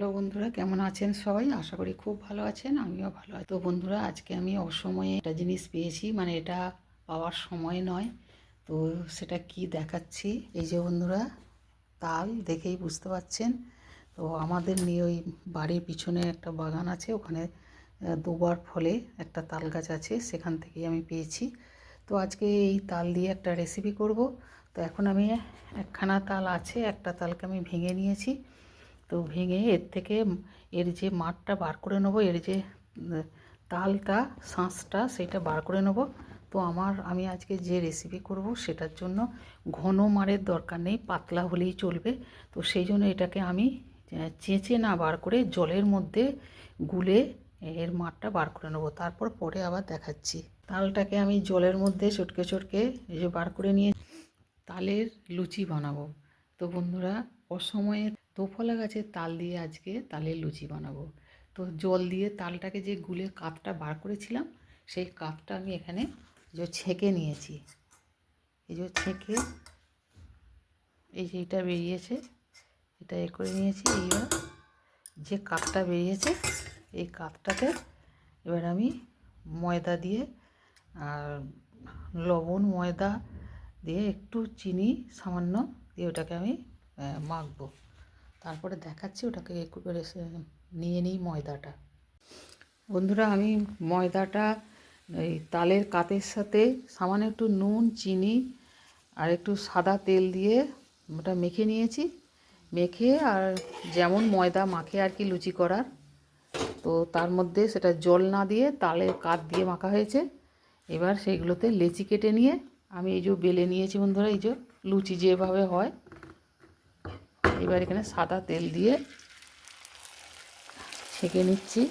Hello বন্ধুরা, কেমন আছেন সবাই? আশা করি খুব ভালো আছেন, আমিও ভালো আছি। তো বন্ধুরা, আজকে আমি অসময়ে একটা জিনিস পেয়েছি, মানে এটা পাওয়ার সময় নয়। তো সেটা কি দেখাচ্ছি। এই যে বন্ধুরা, তাল দেখেই বুঝতে পারছেন। তো আমাদের নিয়ে ওই বাড়ির পিছনে একটা বাগান আছে, ওখানে দুবার ফলে একটা তাল গাছ আছে, সেখান থেকেই আমি পেয়েছি। তো আজকে এই তাল দিয়ে একটা রেসিপি করব। তো এখন আমি একখানা তাল আছে, একটা তালকে আমি ভেঙে নিয়েছি। তো ভেঙে এর থেকে এর যে মাঠটা বার করে নেবো, এর যে তালটা শাঁসটা সেটা বার করে নেবো। তো আমি আজকে যে রেসিপি করব সেটার জন্য ঘন মাড়ের দরকার নেই, পাতলা হলেই চলবে। তো সেই জন্য এটাকে আমি চেঁচে না বার করে জলের মধ্যে গুলে এর মাঠটা বার করে নেবো, তারপর পরে আবার দেখাচ্ছি। তালটাকে আমি জলের মধ্যে চটকে চটকে এই যে বার করে নিয়ে তালের লুচি বানাবো। তো বন্ধুরা, অসময়ে দোফলা গাছের তাল দিয়ে আজকে তালের লুচি বানাবো। তো জল দিয়ে তালটাকে যে গুলে কাপটা বার করেছিলাম, সেই কাপটা আমি এখানে যে ছেঁকে নিয়েছি। এই যে ছেঁকে এই যে এটা বেরিয়েছে, এটা করে নিয়েছি। এইবার যে কাপটা বেরিয়েছে, এই কাপটাতে এবার আমি ময়দা দিয়ে আর লবণ, ময়দা দিয়ে একটু চিনি সামান্য দিয়ে ওটাকে আমি মাখবো। তারপরে দেখাচ্ছি ওটাকে একটু করে নিয়ে নিই ময়দাটা। বন্ধুরা, আমি ময়দাটা এই তালের কাতের সাথে সামান্য একটু নুন, চিনি আর একটু সাদা তেল দিয়ে ওটা মেখে নিয়েছি। মেখে আর যেমন ময়দা মাখে আর কি লুচি করার, তো তার মধ্যে সেটা জল না দিয়ে তালের কাত দিয়ে মাখা হয়েছে। এবার সেইগুলোতে লেচি কেটে নিয়ে আমি এই যে বেলে নিয়েছি বন্ধুরা, এই যে লুচি যেভাবে হয়। এবার এখানে সাদা তেল দিয়ে ছেঁকে নিচ্ছি।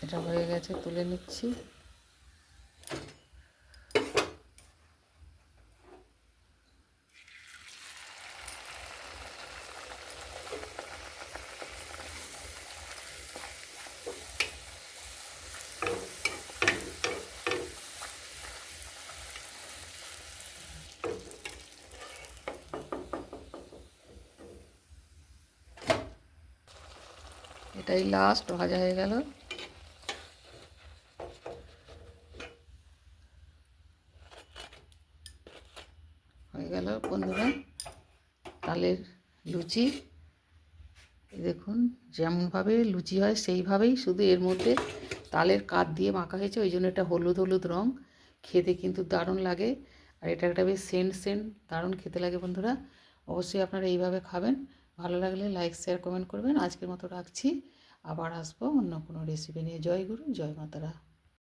এটা হয়ে গেছে, তুলে নিচ্ছি। এটাই লাস্ট ভাজা হয়ে গেল। হয়ে গেল বন্ধুরা তালের লুচি। দেখুন, যেমনভাবে লুচি হয় সেইভাবেই, শুধু এর মধ্যে তালের কাত দিয়ে মাখা হয়েছে, ওই জন্য এটা হলুদ হলুদ রঙ। খেতে কিন্তু দারুণ লাগে, আর এটা একটা বেশ সেন্ট সেন্ট, দারুণ খেতে লাগে বন্ধুরা। অবশ্যই আপনারা এইভাবে খাবেন। ভালো লাগলে লাইক, শেয়ার, কমেন্ট করবেন। আজকের মতো রাখছি, আবার আসবো অন্য কোনো রেসিপি নিয়ে। জয় গুরু, জয় মাতারা।